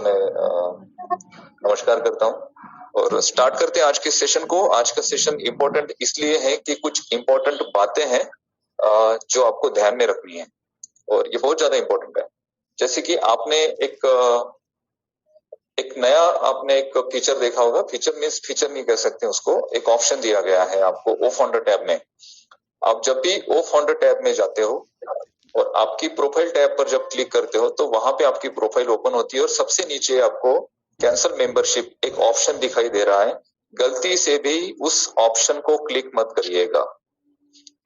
मैं नमस्कार करता हूं और स्टार्ट करते हैं आज के सेशन को। आज का सेशन इम्पोर्टेंट इसलिए है कि कुछ इम्पोर्टेंट बातें हैं जो आपको ध्यान में रखनी है और ये बहुत ज्यादा इम्पोर्टेंट है। जैसे कि आपने एक नया आपने एक फीचर देखा होगा। फीचर मीन्स फीचर नहीं कह सकते उसको, एक ऑप्शन दिया गया है आपको ओ फाउंडर टैब में। आप जब भी ओ फाउंडर टैब में जाते हो और आपकी प्रोफाइल टैब पर जब क्लिक करते हो तो वहां पे आपकी प्रोफाइल ओपन होती है और सबसे नीचे आपको कैंसिल मेंबरशिप एक ऑप्शन दिखाई दे रहा है। गलती से भी उस ऑप्शन को क्लिक मत करिएगा।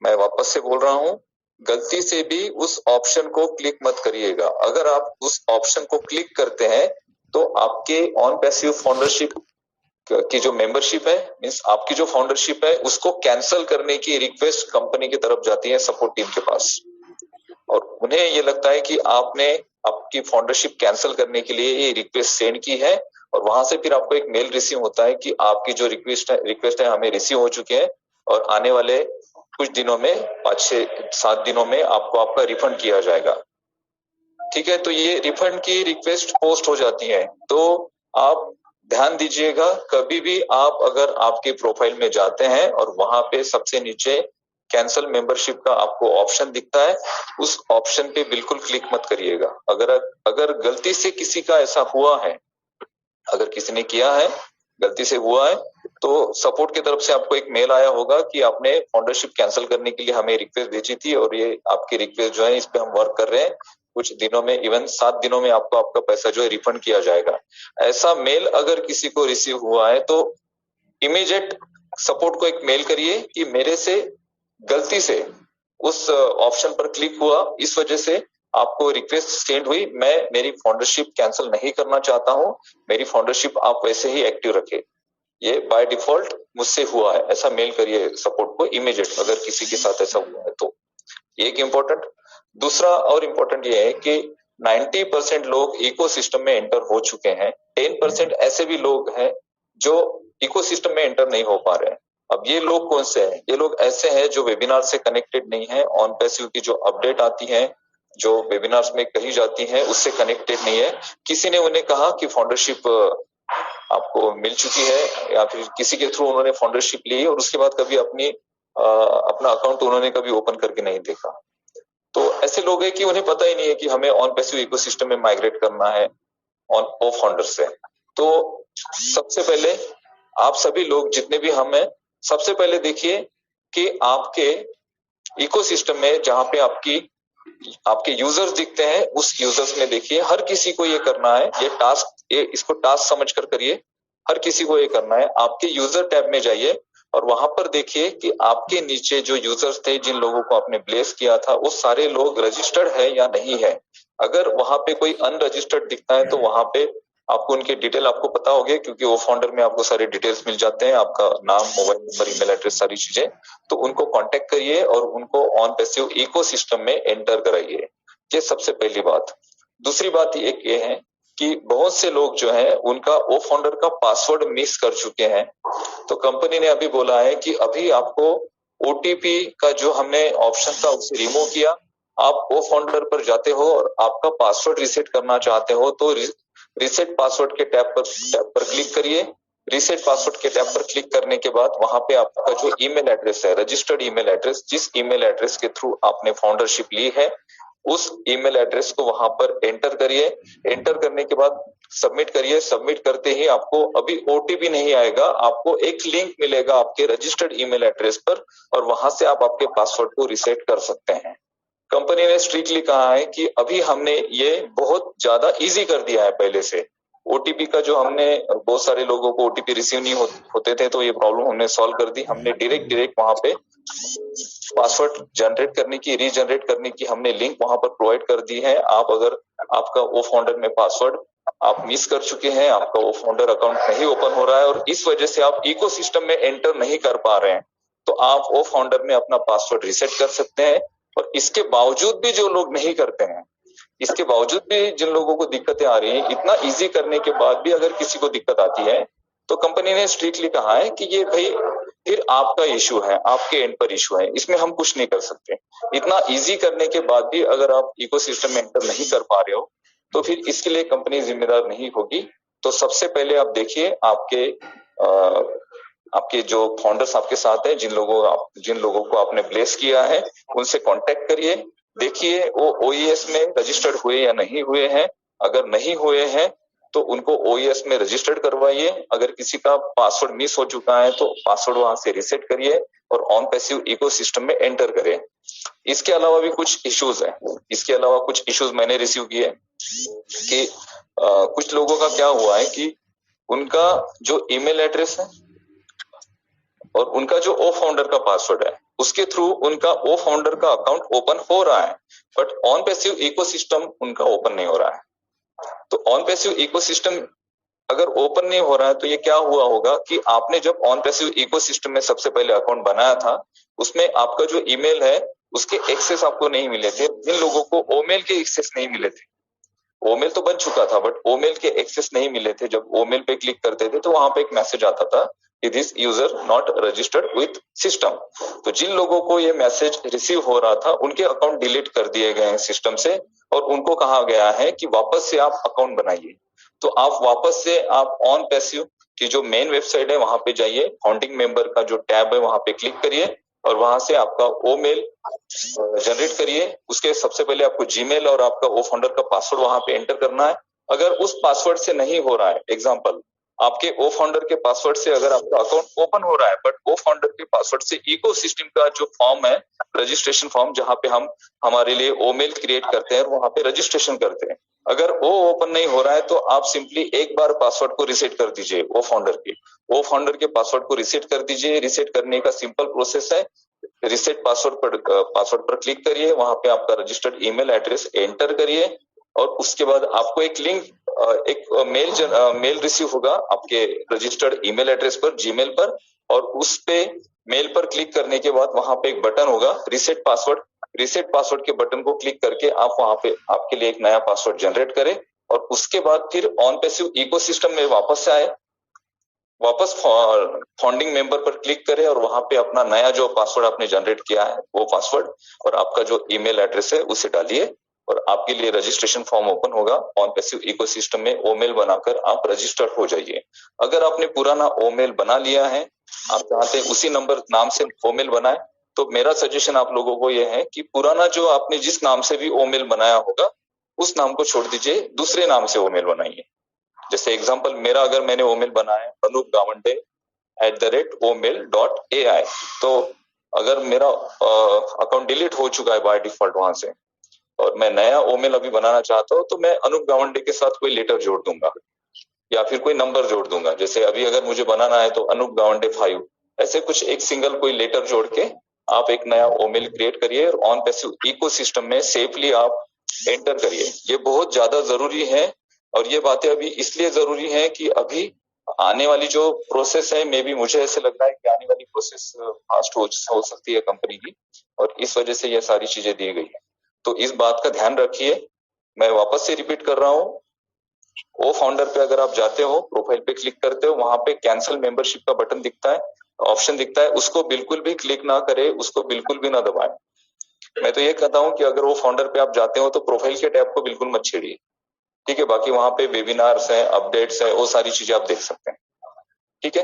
मैं वापस से बोल रहा हूं, गलती से भी उस ऑप्शन को क्लिक मत करिएगा। अगर आप उस ऑप्शन को क्लिक करते हैं तो आपके ऑन पैसिव फाउंडरशिप की जो मेंबरशिप है, मीन्स आपकी जो फाउंडरशिप है, उसको कैंसिल करने की रिक्वेस्ट कंपनी की तरफ जाती है सपोर्ट टीम के पास और उन्हें ये लगता है कि आपने आपकी फाउंडरशिप कैंसिल करने के लिए ये रिक्वेस्ट सेंड की है और वहां से फिर आपको एक मेल रिसीव होता है कि आपकी जो रिक्वेस्ट है हमें रिसीव हो चुकी है और आने वाले कुछ दिनों में 5 से 7 दिनों में आपको आपका रिफंड किया जाएगा। ठीक है, तो ये रिफंड की रिक्वेस्ट पोस्ट हो जाती है। तो आप ध्यान दीजिएगा, कभी भी आप अगर आपके प्रोफाइल में जाते हैं और वहां पे सबसे नीचे कैंसिल मेंबरशिप का आपको ऑप्शन दिखता है, उस ऑप्शन पे बिल्कुल क्लिक मत करिएगा। अगर गलती से किसी का ऐसा हुआ है, अगर किसी ने किया है, गलती से हुआ है, तो सपोर्ट की तरफ से आपको एक मेल आया होगा कि आपने फाउंडरशिप कैंसिल करने के लिए हमें रिक्वेस्ट भेजी थी और ये आपकी रिक्वेस्ट जो है इस पे हम वर्क कर रहे हैं। कुछ दिनों में, इवन 7 दिनों में आपको आपका पैसा जो है रिफंड किया जाएगा। ऐसा मेल अगर किसी को रिसीव हुआ है तो इमीडिएट सपोर्ट को एक मेल करिए कि मेरे से गलती से उस ऑप्शन पर क्लिक हुआ, इस वजह से आपको रिक्वेस्ट सेंड हुई, मैं मेरी फाउंडरशिप कैंसिल नहीं करना चाहता हूं, मेरी फाउंडरशिप आप वैसे ही एक्टिव रखे, ये बाय डिफॉल्ट मुझसे हुआ है। ऐसा मेल करिए सपोर्ट को इमीडिएट अगर किसी के साथ ऐसा हुआ है तो। एक इम्पोर्टेंट, दूसरा और इम्पोर्टेंट ये है कि 90% लोग इकोसिस्टम में एंटर हो चुके हैं। 10% ऐसे भी लोग हैं जो इकोसिस्टम में एंटर नहीं हो पा रहे हैं। अब ये लोग कौन से हैं? ये लोग ऐसे हैं जो वेबिनार से कनेक्टेड नहीं है, ऑन पैसिव की जो अपडेट आती है, जो वेबिनार्स में कही जाती है, उससे कनेक्टेड नहीं है। किसी ने उन्हें कहा कि फाउंडरशिप आपको मिल चुकी है या फिर किसी के थ्रू उन्होंने फाउंडरशिप ली और उसके बाद कभी अपना अकाउंट उन्होंने कभी ओपन करके नहीं देखा। तो ऐसे लोग हैं कि उन्हें पता ही नहीं है कि हमें ऑन पैसिव इकोसिस्टम में माइग्रेट करना है ऑन ओ फाउंडर से। तो सबसे पहले आप सभी लोग जितने भी हम हैं, सबसे पहले देखिए कि आपके इकोसिस्टम में जहां पे आपके यूजर्स दिखते हैं, उस यूजर्स में देखिए, हर किसी को ये करना है, इसको टास्क समझकर करिए। हर किसी को ये करना है, आपके यूजर टैब में जाइए और वहां पर देखिए कि आपके नीचे जो यूजर्स थे, जिन लोगों को आपने ब्लेस किया था, वो सारे लोग रजिस्टर्ड है या नहीं है। अगर वहां पे कोई अनरजिस्टर्ड दिखता है तो वहां पे आपको उनके डिटेल आपको पता होगी, क्योंकि वो फाउंडर में आपको सारे डिटेल्स मिल जाते हैं, आपका नाम, मोबाइल नंबर, ईमेल एड्रेस, सारी चीजें। तो उनको कांटेक्ट करिए और उनको ऑन पैसिव इकोसिस्टम में एंटर कराइए। ये सबसे पहली बात। दूसरी बात ये है कि बहुत से लोग जो हैं उनका ओ फाउंडर का पासवर्ड मिस कर चुके हैं। तो कंपनी ने अभी बोला है कि अभी आपको ओटीपी का जो हमने ऑप्शन था उसे रिमूव किया। आप ओ फाउंडर पर जाते हो और आपका पासवर्ड रीसेट करना चाहते हो तो रीसेट पासवर्ड के टैब पर क्लिक करिए। रीसेट पासवर्ड के टैब पर क्लिक करने के बाद वहां पे आपका जो ईमेल एड्रेस है, रजिस्टर्ड ईमेल एड्रेस, जिस ईमेल एड्रेस के थ्रू आपने फाउंडरशिप ली है, उस ईमेल एड्रेस को वहां पर एंटर करिए। एंटर करने के बाद सबमिट करिए। सबमिट करते ही आपको अभी ओटीपी नहीं आएगा, आपको एक लिंक मिलेगा आपके रजिस्टर्ड ईमेल एड्रेस पर और वहां से आप आपके पासवर्ड को रीसेट कर सकते हैं। कंपनी ने स्ट्रिक्टली कहा है कि अभी हमने ये बहुत ज्यादा इजी कर दिया है पहले से। ओटीपी का जो हमने बहुत सारे लोगों को ओटीपी रिसीव नहीं होते थे, तो ये प्रॉब्लम हमने सॉल्व कर दी। हमने डायरेक्ट वहां पे पासवर्ड जनरेट करने की, रीजनरेट करने की हमने लिंक वहां पर प्रोवाइड कर दी है। आप अगर आपका ओ फाउंडर में पासवर्ड आप मिस कर चुके हैं, आपका ओ फाउंडर अकाउंट नहीं ओपन हो रहा है और इस वजह से आप इकोसिस्टम में एंटर नहीं कर पा रहे हैं, तो आप ओ फाउंडर में अपना पासवर्ड रीसेट कर सकते हैं। और इसके बावजूद भी जो लोग नहीं करते हैं, इसके बावजूद भी जिन लोगों को दिक्कतें आ रही हैं, इतना इजी करने के बाद भी अगर किसी को दिक्कत आती है तो कंपनी ने स्ट्रिक्टली कहा है कि ये भाई फिर आपका इशू है, आपके एंड पर इशू है, इसमें हम कुछ नहीं कर सकते। इतना इजी करने के बाद भी अगर आप इकोसिस्टम में एंटर नहीं कर पा रहे हो तो फिर इसके लिए कंपनी जिम्मेदार नहीं होगी। तो सबसे पहले आप देखिए आपके जो फाउंडर्स आपके साथ हैं, जिन लोगों को आपने प्लेस किया है, उनसे कांटेक्ट करिए, देखिए वो ओईएस में रजिस्टर्ड हुए या नहीं हुए हैं। अगर नहीं हुए हैं तो उनको ओईएस में रजिस्टर्ड करवाइए। अगर किसी का पासवर्ड मिस हो चुका है तो पासवर्ड वहां से रीसेट करिए और ऑन पैसिव इकोसिस्टम में एंटर करें। इसके अलावा भी कुछ इश्यूज है। इसके अलावा कुछ इश्यूज मैंने रिसीव किए कि कुछ लोगों का क्या हुआ है कि उनका जो ईमेल एड्रेस है और उनका जो ओ फाउंडर का पासवर्ड है, उसके थ्रू उनका ओ फाउंडर का अकाउंट ओपन हो रहा है, बट ऑन पैसिव इकोसिस्टम उनका ओपन नहीं हो रहा है। तो ऑन पैसिव इकोसिस्टम अगर ओपन नहीं हो रहा है तो ये क्या हुआ होगा कि आपने जब ऑन पैसिव इकोसिस्टम में सबसे पहले अकाउंट बनाया था, उसमें आपका जो ईमेल है उसके एक्सेस आपको नहीं मिले थे। जिन लोगों को ओमेल के एक्सेस नहीं मिले थे, ओमेल तो बन चुका था बट ओमेल के एक्सेस नहीं मिले थे, जब ओमेल पे क्लिक करते थे तो वहां पे एक मैसेज आता था कि this user not registered with system. तो जिन लोगों को ये मैसेज रिसीव हो रहा था उनके अकाउंट डिलीट कर दिए गए हैं सिस्टम से और उनको कहा गया है कि वापस से आप अकाउंट बनाइए। तो आप वापस से आप ऑन पैसिव की जो मेन वेबसाइट है वहां पे जाइए, फाउंडिंग मेंबर का जो टैब है वहां पे क्लिक करिए और वहां से आपका ओमेल जनरेट करिए। उसके सबसे पहले आपको जीमेल और आपका ओ फाउंडर का पासवर्ड वहां पे एंटर करना है। अगर उस पासवर्ड से नहीं हो रहा है, एग्जांपल आपके ओ फाउंडर के पासवर्ड से अगर आपका अकाउंट ओपन हो रहा है बट ओ फाउंडर के पासवर्ड से इकोसिस्टम का जो फॉर्म है, रजिस्ट्रेशन फॉर्म जहां पे हम हमारे लिए ओमेल क्रिएट करते हैं और वहां पे रजिस्ट्रेशन करते हैं, अगर वो ओपन नहीं हो रहा है तो आप सिंपली एक बार पासवर्ड को रिसेट कर दीजिए। ओ फाउंडर के पासवर्ड को रिसेट कर दीजिए। रिसेट करने का सिंपल प्रोसेस है, रिसेट पासवर्ड पर क्लिक करिए, वहां पे आपका रजिस्टर्ड ईमेल एड्रेस एंटर करिए और उसके बाद आपको एक लिंक एक मेल रिसीव होगा आपके रजिस्टर्ड ईमेल एड्रेस पर, जीमेल पर, और उस पे मेल पर क्लिक करने के बाद वहां पे एक बटन होगा रिसेट पासवर्ड के बटन को क्लिक करके आप वहां पे आपके लिए एक नया पासवर्ड जनरेट करें और उसके बाद फिर ऑन पैसिव इकोसिस्टम में वापस से आए, वापस फाउंडिंग मेंबर पर क्लिक करें और वहां पे अपना नया जो पासवर्ड आपने जनरेट किया है वो पासवर्ड और आपका जो ईमेल एड्रेस है उसे डालिए और आपके लिए रजिस्ट्रेशन फॉर्म ओपन होगा। ऑन पैसिव इकोसिस्टम में ओमेल बनाकर आप रजिस्टर हो जाइए। अगर आपने पुराना ओमेल बना लिया है, आप चाहते हैं उसी नाम से ओमेल बनाए, तो मेरा सजेशन आप लोगों को यह है कि पुराना जो आपने जिस नाम से भी ओमेल बनाया होगा उस नाम को छोड़ दीजिए, दूसरे नाम से ओमेल बनाइए। जैसे एग्जांपल मेरा अगर मैंने ओमेल बनाया है anup.gawande@omail.ai, तो अगर मेरा अकाउंट डिलीट हो चुका है बाय डिफॉल्ट वहां से और मैं नया ओमेल अभी बनाना चाहता हूँ तो मैं अनूप गावंडे के साथ कोई लेटर जोड़ दूंगा या फिर कोई नंबर जोड़ दूंगा। जैसे अभी अगर मुझे बनाना है तो अनूप गावंडे 5, ऐसे कुछ एक सिंगल कोई लेटर जोड़ के आप एक नया ओमेल क्रिएट करिए और ऑन पैसिव इकोसिस्टम में सेफली आप एंटर करिए। ये बहुत ज्यादा जरूरी है और ये बातें अभी इसलिए जरूरी है कि अभी आने वाली जो प्रोसेस है, मे बी मुझे ऐसे लग रहा है कि आने वाली प्रोसेस फास्ट हो सकती है कंपनी की और इस वजह से ये सारी चीजें दी गई है। तो इस बात का ध्यान रखिए। मैं वापस से रिपीट कर रहा हूँ, ओ फाउंडर पे अगर आप जाते हो, प्रोफाइल पे क्लिक करते हो, वहां पे कैंसिल मेंबरशिप का बटन दिखता है, ऑप्शन दिखता है, उसको बिल्कुल भी क्लिक ना करें, उसको बिल्कुल भी ना दबाएं। मैं तो ये कहता हूँ कि अगर वो फाउंडर पे आप जाते हो तो प्रोफाइल के टैब को बिल्कुल मत छेड़िए, ठीक है। बाकी वहां पे वेबिनार्स हैं, अपडेट्स है, वो सारी चीजें आप देख सकते हैं, ठीक है।